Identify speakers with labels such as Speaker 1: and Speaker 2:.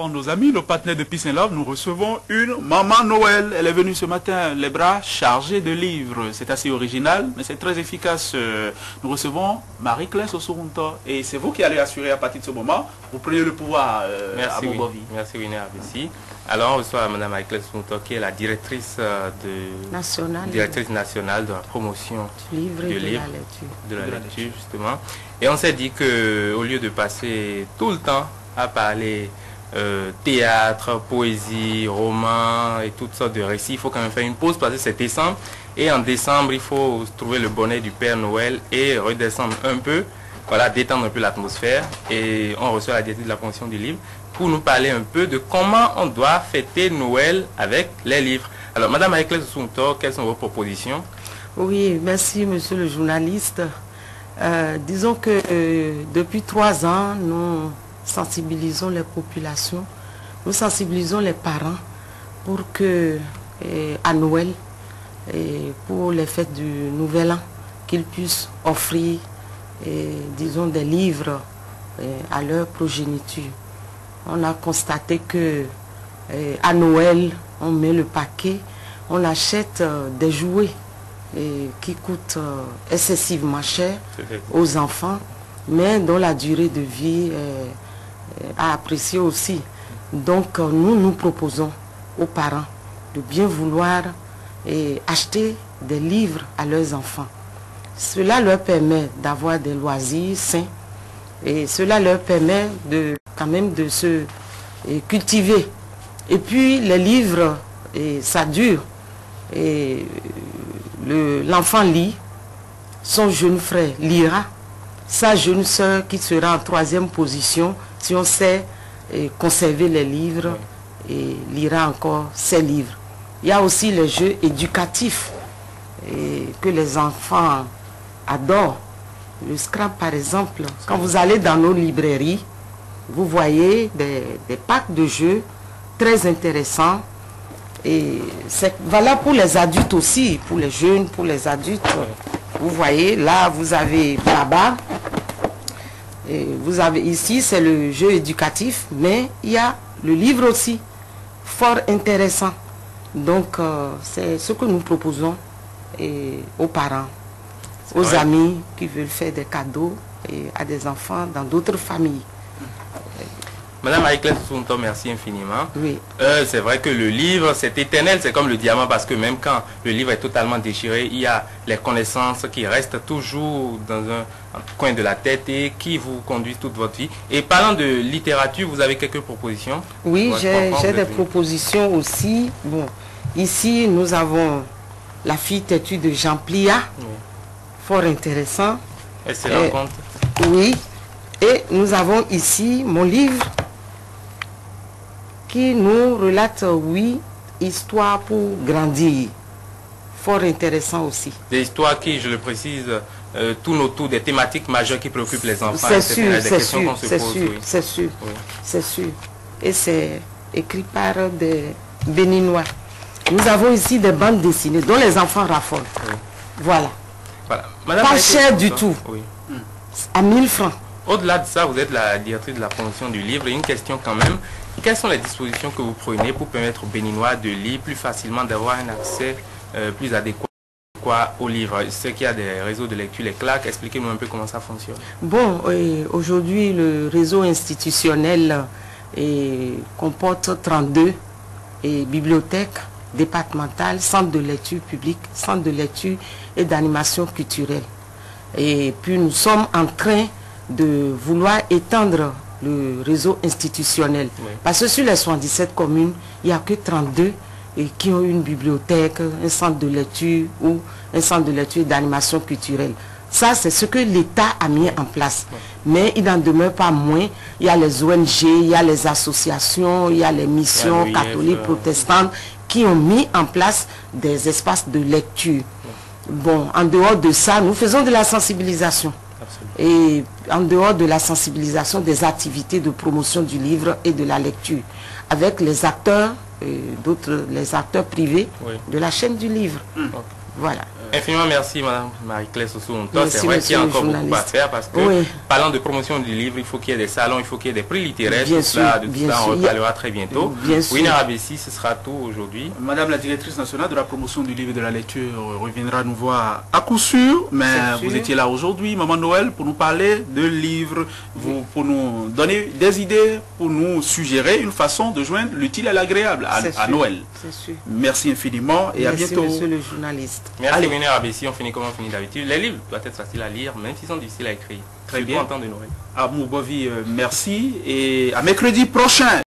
Speaker 1: Nos amis, le partenaire de Peace and Love, nous recevons une maman Noël. Elle est venue ce matin, les bras chargés de livres. C'est assez original, mais c'est très efficace. Nous recevons Marie-Claire Osorunta. Et c'est vous qui allez assurer à partir de ce moment, vous prenez le pouvoir à Bobovi.
Speaker 2: Merci Winnie Abessi. Alors on reçoit Mme Marie-Claire Osorunta qui est la directrice nationale de la promotion
Speaker 3: du livre et
Speaker 2: de la lecture justement. Et on s'est dit qu'au lieu de passer tout le temps à parler théâtre, poésie, roman et toutes sortes de récits, il faut quand même faire une pause parce que c'est décembre. Et en décembre, il faut trouver le bonnet du Père Noël et redescendre un peu, voilà, détendre un peu l'atmosphère. Et on reçoit la directrice de la promotion du livre pour nous parler un peu de comment on doit fêter Noël avec les livres. Alors, Madame Marie-Claire Osorunta, quelles sont vos propositions?
Speaker 3: Oui, merci Monsieur le journaliste. Disons que depuis 3 ans, nous sensibilisons les populations, nous sensibilisons les parents pour que à Noël et pour les fêtes du Nouvel An, qu'ils puissent offrir, disons, des livres à leur progéniture. On a constaté que à Noël, on met le paquet, on achète des jouets qui coûtent excessivement cher aux enfants, mais dont la durée de vie à apprécier aussi. Donc nous proposons aux parents de bien vouloir acheter des livres à leurs enfants. Cela leur permet d'avoir des loisirs sains et cela leur permet quand même de se cultiver. Et puis les livres, ça dure. Et l'enfant lit, son jeune frère lira, sa jeune soeur qui sera en 3e position, si on sait conserver les livres, et lira encore ses livres. Il y a aussi les jeux éducatifs que les enfants adorent. Le Scrabble par exemple, quand vous allez dans nos librairies, vous voyez des packs de jeux très intéressants. Et c'est valable pour les adultes aussi, pour les jeunes, pour les adultes. Vous voyez, là vous avez Baba. Et vous avez ici, c'est le jeu éducatif, mais il y a le livre aussi, fort intéressant. Donc, c'est ce que nous proposons aux parents, aux amis qui veulent faire des cadeaux à des enfants dans d'autres familles.
Speaker 2: Madame Marie-Claire Osorunta, merci infiniment.
Speaker 3: Oui.
Speaker 2: C'est vrai que le livre, c'est éternel, c'est comme le diamant, parce que même quand le livre est totalement déchiré, il y a les connaissances qui restent toujours dans un coin de la tête et qui vous conduisent toute votre vie. Et parlant de littérature, vous avez quelques propositions?
Speaker 3: Oui, j'ai des propositions aussi. Bon, ici, nous avons La fille têtue de Jean Plia, fort intéressant.
Speaker 2: Excellent conte.
Speaker 3: Oui. Et nous avons ici mon livre qui nous relate 8 histoires pour grandir. Fort intéressant aussi.
Speaker 2: Des histoires qui, je le précise, tournent autour des thématiques majeures qui préoccupent les enfants.
Speaker 3: C'est sûr, c'est sûr,
Speaker 2: c'est sûr,
Speaker 3: c'est sûr. Et c'est écrit par des Béninois. Nous avons ici des bandes dessinées dont les enfants raffolent. Voilà.
Speaker 2: Madame
Speaker 3: pas cher du tout. À 1000 francs.
Speaker 2: Au-delà de ça, vous êtes la directrice de la promotion du livre. Et une question quand même. Quelles sont les dispositions que vous prenez pour permettre aux Béninois de lire plus facilement, d'avoir un accès plus adéquat au livre? Ce qu'il y a des réseaux de lecture, les claques, expliquez-nous un peu comment ça fonctionne.
Speaker 3: Bon, aujourd'hui, le réseau institutionnel comporte 32 bibliothèques départementales, centres de lecture publique, centres de lecture et d'animation culturelle. Et puis nous sommes en train de vouloir étendre le réseau institutionnel. Parce que sur les 77 communes, il n'y a que 32 qui ont une bibliothèque, un centre de lecture ou un centre de lecture et d'animation culturelle. Ça, c'est ce que l'État a mis en place. Mais il n'en demeure pas moins. Il y a les ONG, il y a les associations, il y a les missions catholiques, protestantes qui ont mis en place des espaces de lecture. Bon, en dehors de ça, nous faisons de la sensibilisation. Et en dehors de la sensibilisation, des activités de promotion du livre et de la lecture avec les acteurs, les acteurs privés de la chaîne du livre. Voilà.
Speaker 2: Infiniment merci, Madame Marie-Claire Sossou-Nto.
Speaker 3: Merci,
Speaker 2: C'est vrai qu'il y a encore
Speaker 3: journaliste.
Speaker 2: beaucoup à faire parce que,
Speaker 3: Oui.
Speaker 2: parlant de promotion du livre, il faut qu'il y ait des salons, il faut qu'il y ait des prix littéraires.
Speaker 3: Bien
Speaker 2: Tout cela,
Speaker 3: sûr,
Speaker 2: de tout
Speaker 3: bien
Speaker 2: ça, on
Speaker 3: sûr.
Speaker 2: reparlera très bientôt.
Speaker 3: Bien sûr.
Speaker 2: Winner ABC, ce sera tout aujourd'hui.
Speaker 1: Madame la directrice nationale de la promotion du livre et de la lecture reviendra nous voir à coup sûr, mais
Speaker 3: C'est
Speaker 1: vous
Speaker 3: sûr.
Speaker 1: étiez là aujourd'hui, Maman Noël, pour nous parler de livres, pour nous donner des idées, pour nous suggérer une façon de joindre l'utile et l'agréable à
Speaker 3: C'est sûr.
Speaker 1: Noël.
Speaker 3: C'est sûr.
Speaker 1: Merci infiniment et à
Speaker 3: Merci,
Speaker 1: bientôt.
Speaker 3: monsieur le journaliste.
Speaker 2: Merci,
Speaker 1: Allez.
Speaker 2: Winner ABC. On finit comme on finit d'habitude. Les livres doivent être faciles à lire, même s'ils sont difficiles à écrire.
Speaker 1: Très
Speaker 2: Surtout
Speaker 1: bien.
Speaker 2: en temps de Noël.
Speaker 1: À Moubovi, merci et à mercredi prochain.